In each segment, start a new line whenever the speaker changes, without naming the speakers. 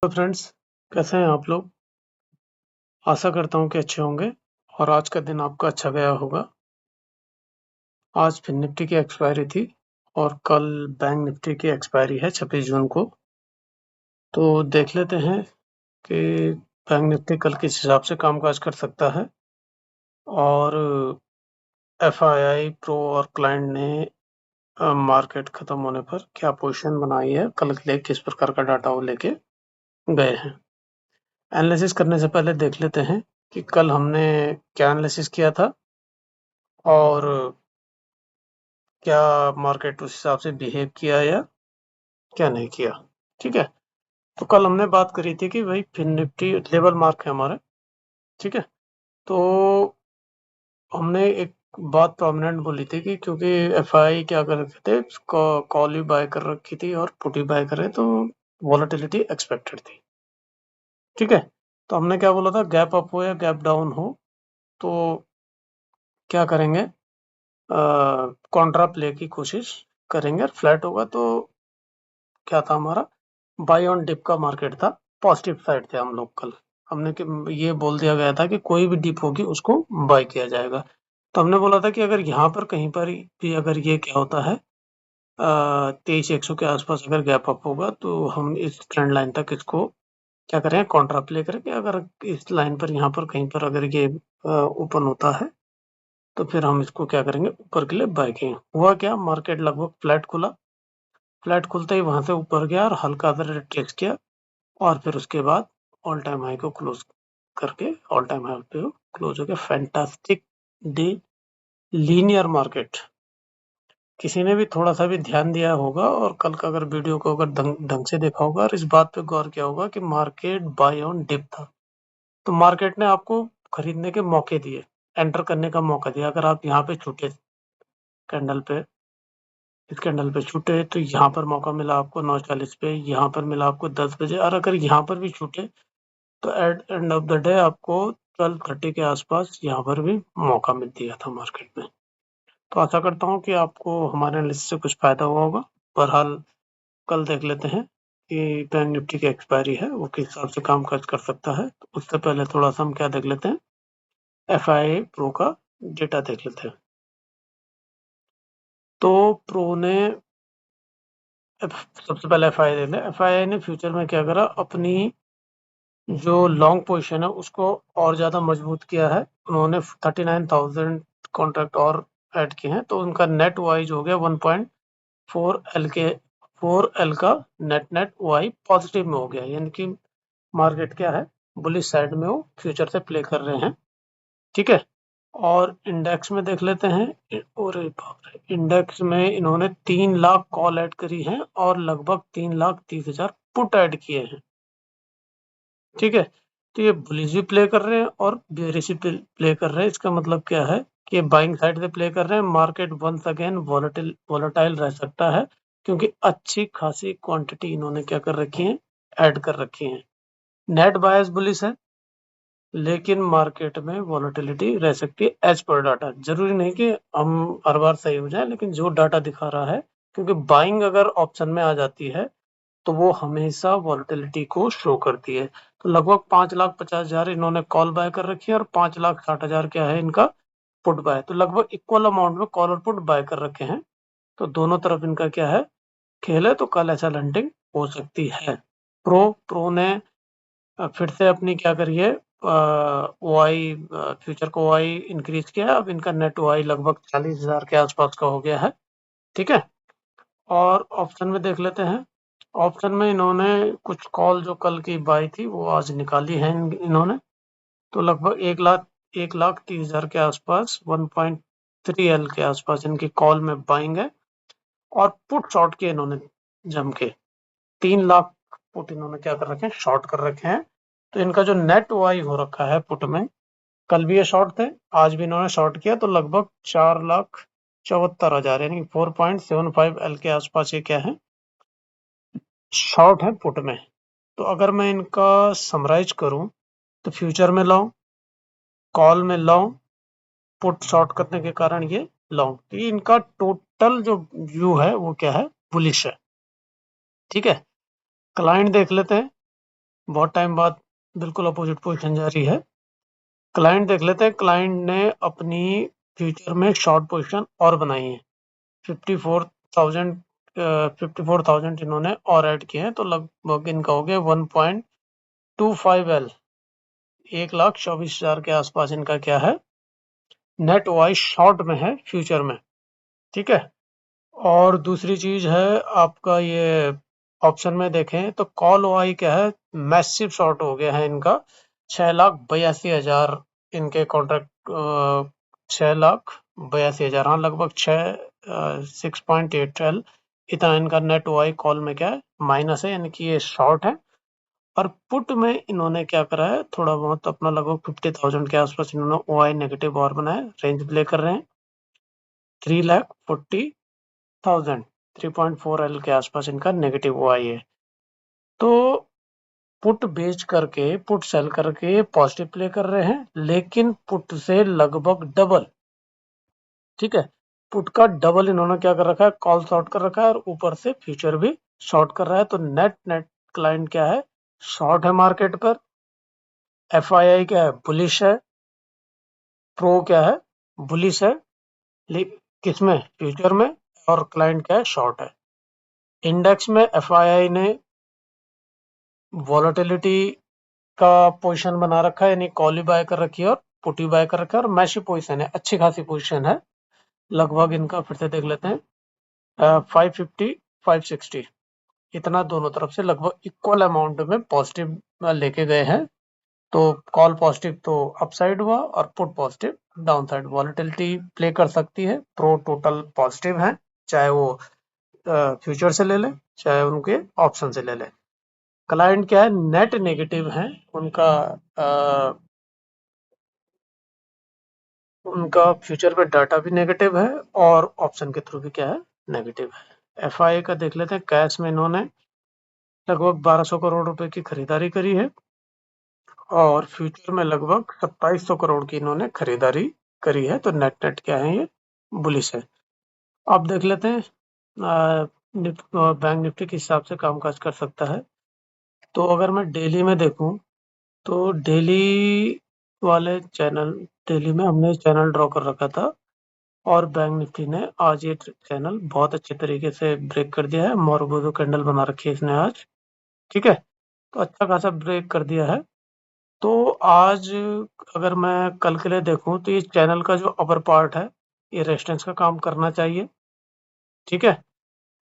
तो फ्रेंड्स, कैसे हैं आप लोग? आशा करता हूँ कि अच्छे होंगे और आज का दिन आपका अच्छा गया होगा। आज फिर निफ्टी की एक्सपायरी थी और कल बैंक निफ्टी की एक्सपायरी है 26 जून को। तो देख लेते हैं कि बैंक निफ्टी कल किस हिसाब से कामकाज कर सकता है और एफआईआई प्रो और क्लाइंट ने मार्केट खत्म होने पर क्या पोजीशन बनाई है, कल के लिए किस प्रकार का डाटा वो लेके गए हैं। एनालिसिस करने से पहले देख लेते हैं कि कल हमने क्या एनालिसिस किया था और क्या मार्केट उस हिसाब से बिहेव किया या क्या नहीं किया। ठीक है, तो कल हमने बात करी थी कि भाई फिन निफ्टी लेवल मार्क है हमारे। ठीक है, तो हमने एक बात प्रोमिनेंट बोली थी कि क्योंकि एफआई क्या कर रखे थे, कॉल भी बाय कर रखी थी और पुट भी बाय कर रहे, तो वॉलेटिलिटी एक्सपेक्टेड थी। ठीक है, तो हमने क्या बोला था, गैप अप हो या गैप डाउन हो तो क्या करेंगे, कॉन्ट्रा प्ले की कोशिश करेंगे और फ्लैट होगा तो क्या था हमारा, बाय ऑन डिप का मार्केट था, पॉजिटिव साइड थे हम लोग कल। हमने कि ये बोल दिया गया था कि कोई भी डिप होगी उसको बाय किया जाएगा। तो हमने बोला था कि अगर यहाँ पर कहीं पर भी अगर ये क्या होता है, 23,100 के आसपास अगर गैप अप होगा तो हम इस ट्रेंड लाइन तक इसको क्या करें, कॉन्ट्रा प्ले करेंगे। अगर इस लाइन पर यहाँ पर कहीं पर अगर ये ओपन होता है तो फिर हम इसको क्या करेंगे, ऊपर के लिए बाय करेंगे। हुआ क्या, मार्केट लगभग फ्लैट खुला, फ्लैट खुलते ही वहां से ऊपर गया और हल्का सा रिट्रेस किया और फिर उसके बाद ऑल टाइम हाई को क्लोज करके ऑल टाइम हाई पे क्लोज हो गया। Fantastic day, linear market. किसी ने भी थोड़ा सा भी ध्यान दिया होगा और कल का अगर वीडियो को अगर ढंग से देखा होगा और इस बात पे गौर किया होगा कि मार्केट बाय ऑन डिप था, तो मार्केट ने आपको खरीदने के मौके दिए, एंटर करने का मौका दिया। अगर आप यहाँ पे छूटे कैंडल पे, इस कैंडल पे छूटे तो यहाँ पर मौका मिला आपको 9:40 पे, यहाँ पर मिला आपको 10 बजे, और अगर यहाँ पर भी छूटे तो at end of the day आपको 12:30 के आसपास यहाँ पर भी मौका मिल दिया था मार्केट में। तो आशा करता हूँ कि आपको हमारे एनालिसिस से कुछ फायदा हुआ होगा। बहरहाल कल देख लेते हैं कि बैंक निफ्टी की एक्सपायरी है वो किस हिसाब से काम काज कर सकता है। तो उससे पहले थोड़ा सा हम क्या देख लेते हैं, एफआईआई प्रो का डेटा देख लेते हैं। तो प्रो ने सबसे पहले एफआईआई ने फ्यूचर में क्या करा, अपनी जो लॉन्ग पोजीशन है उसको और ज्यादा मजबूत किया है। उन्होंने 39,000 कॉन्ट्रैक्ट और ऐड किए हैं, तो उनका नेट वाइज हो गया 1.4 एल के 4 एल का नेट वाई पॉजिटिव में हो गया। यानी कि मार्केट क्या है, बुलिश साइड में वो फ्यूचर से प्ले कर रहे हैं। ठीक है, और इंडेक्स में देख लेते हैं। और बाप रे, इंडेक्स में इन्होंने 3 लाख कॉल ऐड करी है और लगभग 3,30,000 पुट ऐड किए हैं। ठीक है, तो ये बुलिश भी प्ले कर रहे हैं और बेरिश भी प्ले कर रहे हैं। इसका मतलब क्या है कि बाइंग साइड से प्ले कर रहे हैं। मार्केट वंस अगेन वॉलेटाइल रह सकता है क्योंकि अच्छी खासी क्वांटिटी इन्होंने क्या कर रखी है, ऐड कर रखी है। नेट बायस बुलिश है लेकिन मार्केट में वॉलेटिलिटी रह सकती है एज पर डाटा। जरूरी नहीं कि हम हर बार सही हो जाए, लेकिन जो डाटा दिखा रहा है, क्योंकि बाइंग अगर ऑप्शन में आ जाती है तो वो हमेशा वॉलेटिलिटी को शो करती है। तो लगभग 5,50,000 इन्होंने कॉल बाय कर रखी है और 5,60,000 क्या है इनका पुट बाय। तो लगभग इक्वल अमाउंट में कॉल और पुट बाय कर रखे हैं। तो दोनों तरफ इनका क्या है, खेल है। तो कल ऐसा लैंडिंग हो सकती है। प्रो ने फिर से अपनी क्या करिए, ओआई फ्यूचर को ओआई इंक्रीज किया है। अब इनका नेट ओआई लगभग 40,000 के आसपास का हो गया है। ठीक है, और ऑप्शन में देख लेते हैं। ऑप्शन में इन्होंने कुछ कॉल जो कल की बाई थी वो आज निकाली है इन्होंने। तो लगभग 1,30,000 के आसपास 1.3 एल के आसपास इनकी कॉल में बाइंग है। और पुट शॉर्ट किए इन्होंने जम के 3 लाख पुट इन्होंने क्या कर रखे हैं, शॉर्ट कर रखे हैं। तो इनका जो नेट वाई हो रखा है पुट में, कल भी ये शॉर्ट थे, आज भी इन्होंने शॉर्ट किया, तो लगभग 4,74,000 यानी 4.75 एल के आसपास ये क्या है, शॉर्ट है पुट में। तो अगर मैं इनका समराइज करूं तो फ्यूचर में लॉन्ग, कॉल में लॉन्ग, पुट शॉर्ट करने के कारण ये लॉन्ग। तो ये इनका टोटल जो व्यू है वो क्या है, बुलिश है। ठीक है, क्लाइंट देख लेते हैं। बहुत टाइम बाद बिल्कुल अपोजिट पोजीशन जा रही है। क्लाइंट देख लेते हैं, क्लाइंट ने अपनी फ्यूचर में शॉर्ट पोजीशन और बनाई है 54,000 54,000 इन्होंने और ऐड किए हैं, तो लगभग इनका हो गया 1.25 L, 1,24,000 के आसपास इनका क्या है, नेट वाइज शॉर्ट में है फ्यूचर में। ठीक है। और दूसरी चीज है आपका ये ऑप्शन में देखें तो कॉल वाई क्या है, मैसिव शॉर्ट हो गया है इनका 6,82,000 इनके कॉन्ट्रैक्ट, 6,82,000, हाँ लगभग 6.8 L इतना इनका नेट वाई कॉल में क्या है, माइनस है, यानी कि ये शॉर्ट है। और पुट में इन्होंने क्या करा है, थोड़ा बहुत अपना लगभग 50,000 के आसपास इन्होंने ओ आई नेगेटिव और बनाया, रेंज प्ले कर रहे हैं 3,40,000, 3.4 L के आसपास इनका नेगेटिव ओ आई है। तो पुट बेच करके, पुट सेल करके पॉजिटिव प्ले कर रहे हैं, लेकिन पुट से लगभग डबल। ठीक है। पुट का डबल इन्होंने क्या कर रखा है, कॉल शॉर्ट कर रखा है, और ऊपर से फ्यूचर भी शॉर्ट कर रहा है। तो नेट नेट क्लाइंट क्या है, शॉर्ट है मार्केट पर। एफ आई आई क्या है, बुलिश है। प्रो क्या है, बुलिश है, किसमें, फ्यूचर में। और क्लाइंट क्या है, शॉर्ट है। इंडेक्स में एफ आई आई ने वॉलेटिलिटी का पोजीशन बना रखा है, यानी कॉल ही बाय कर रखी है और पुट ही बाय कर रखा है, और मैशी पोजीशन है, अच्छी खासी पोजीशन है। लगभग इनका फिर से देख लेते हैं, 550 560 इतना दोनों तरफ से लगभग इक्वल अमाउंट में पॉजिटिव लेके गए हैं। तो कॉल पॉजिटिव तो अपसाइड हुआ, और put positive down side. Volatility play कर सकती है, प्रो टोटल पॉजिटिव है, चाहे वो फ्यूचर से ले ले, चाहे उनके ऑप्शन से ले ले। क्लाइंट क्या है, नेट नेगेटिव है, उनका उनका फ्यूचर पे डाटा भी नेगेटिव है, और ऑप्शन के थ्रू भी क्या है, नेगेटिव है। एफ आई का देख लेते हैं, कैश में इन्होंने लगभग 1200 करोड़ रुपए की खरीदारी करी है, और फ्यूचर में लगभग 2700 करोड़ की इन्होंने खरीदारी करी है। तो नेट नेट क्या है, ये बुलिश है। अब देख लेते हैं बैंक निफ्टी किस हिसाब से कामकाज कर सकता है। तो अगर मैं डेली में देखूं, तो डेली वाले चैनल, डेली में हमने चैनल ड्रॉ कर रखा था, और बैंक निफ्टी ने आज ये चैनल बहुत अच्छे तरीके से ब्रेक कर दिया है। मोरगोजो कैंडल बना रखी है इसने आज। ठीक है। तो अच्छा खासा ब्रेक कर दिया है। तो आज अगर मैं कल के लिए देखूं, तो ये चैनल का जो अपर पार्ट है, ये रेजिस्टेंस का काम करना चाहिए। ठीक है।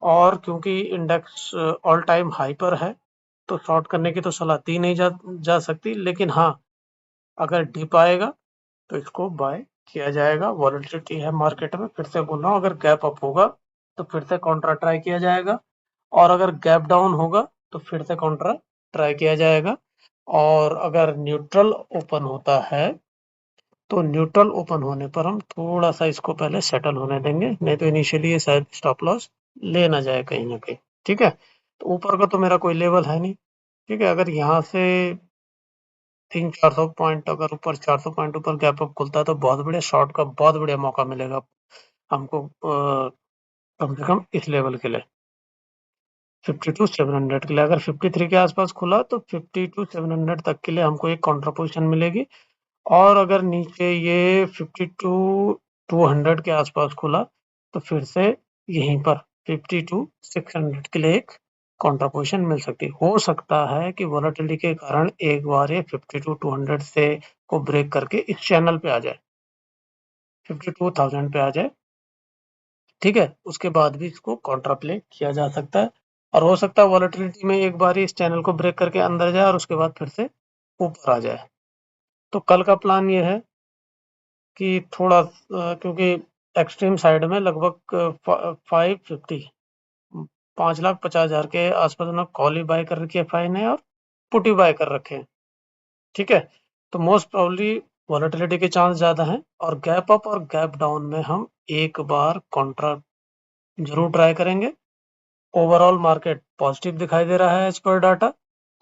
और क्योंकि इंडेक्स ऑल टाइम हाई पर है, तो शॉर्ट करने की तो सलाह दी नहीं जा सकती, लेकिन हाँ, अगर डिप आएगा तो इसको बाय किया जाएगा। वॉलेटिलिटी है मार्केट में, फिर से बोल रहा हूँ, अगर गैप अप होगा तो फिर से कॉन्ट्रा ट्राई किया जाएगा, और अगर गैप डाउन होगा तो फिर से कॉन्ट्रा ट्राई किया जाएगा। और अगर न्यूट्रल ओपन होता है, तो न्यूट्रल ओपन होने पर हम थोड़ा सा इसको पहले सेटल होने देंगे, नहीं तो इनिशियली ये शायद स्टॉप लॉस ले ना जाए कहीं ना कहीं। ठीक है। तो ऊपर का तो मेरा कोई लेवल है नहीं। ठीक है। अगर यहाँ से 300-400 पॉइंट, अगर ऊपर 400 पॉइंट ऊपर गैप अप खुलता है, तो बहुत बढ़िया शॉर्ट का बहुत बढ़िया मौका मिलेगा हमको, कम से कम इस लेवल के लिए 52,700 के लिए। अगर 53 के आसपास खुला, तो 52,700 तक के लिए हमको एक काउंटर पोजीशन मिलेगी। और अगर नीचे ये 52,200 के आसपास खुला, तो फिर से यहीं पर 52,600 के लिए एक काउंटर पोजीशन मिल सकती है। हो सकता है कि वोलेटिलिटी के कारण एक बार ये 52,200 से को ब्रेक करके इस चैनल पे आ जाए, 52,000 पे आ जाए। ठीक है। उसके बाद भी इसको काउंटर प्ले किया जा सकता है, और हो सकता है वॉलेटिलिटी में एक बार इस चैनल को ब्रेक करके अंदर जाए, और उसके बाद फिर से ऊपर आ जाए। तो कल का प्लान ये है कि थोड़ा क्योंकि एक्सट्रीम साइड में लगभग 550, 5,50,000 के आसपास उन्होंने कॉल ही बाय कर रखी है फाइन है, और पुट ही बाय कर रखे हैं। ठीक है। तो मोस्ट प्रोबेबली वॉलेटिलिटी के चांस ज्यादा हैं, और गैप अप और गैप डाउन में हम एक बार कॉन्ट्रा जरूर ट्राई करेंगे। ओवरऑल मार्केट पॉजिटिव दिखाई दे रहा है एज पर डाटा,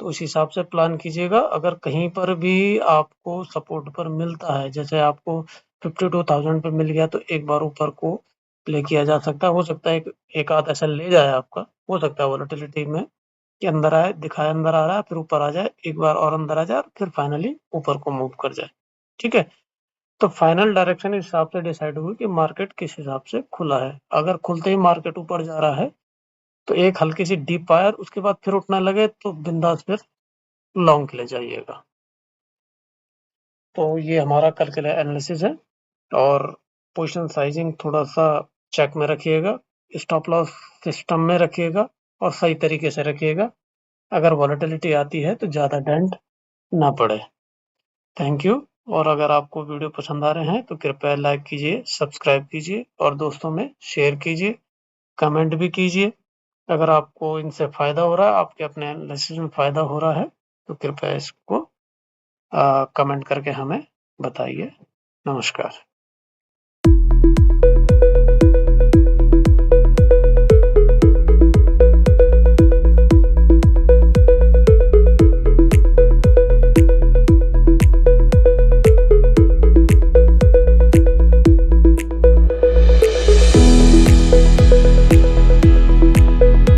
तो उस हिसाब से प्लान कीजिएगा। अगर कहीं पर भी आपको सपोर्ट पर मिलता है, जैसे आपको 52,000 पे मिल गया, तो एक बार ऊपर को प्ले किया जा सकता है। हो सकता है एक आध ऐसा ले जाए आपका, हो सकता है वॉलेटिलिटी में कि अंदर आए, दिखाए अंदर आ रहा है, फिर ऊपर आ जाए, एक बार और अंदर आ जाए और फिर फाइनली ऊपर को मूव कर जाए। ठीक है, तो फाइनल डायरेक्शन इस हिसाब से डिसाइड होगी कि मार्केट किस हिसाब से खुला है। अगर खुलते ही मार्केट ऊपर जा रहा है तो एक हल्की सी डीप फायर, उसके बाद फिर उठने लगे तो बिंदास फिर लॉन्ग के लिए जाइएगा। तो ये हमारा कल के लिए एनालिसिस है। और पोजीशन साइजिंग थोड़ा सा चेक में रखिएगा, स्टॉप लॉस सिस्टम में रखिएगा और सही तरीके से रखिएगा। अगर वॉलेटिलिटी आती है तो ज़्यादा डेंट ना पड़े। Thank you. और अगर आपको वीडियो पसंद आ रहे हैं तो कृपया लाइक कीजिए, सब्सक्राइब कीजिए और दोस्तों में शेयर कीजिए, कमेंट भी कीजिए। अगर आपको इनसे फ़ायदा हो रहा है, आपके अपने एनालिसिस में फ़ायदा हो रहा है, तो कृपया इसको कमेंट करके हमें बताइए। नमस्कार।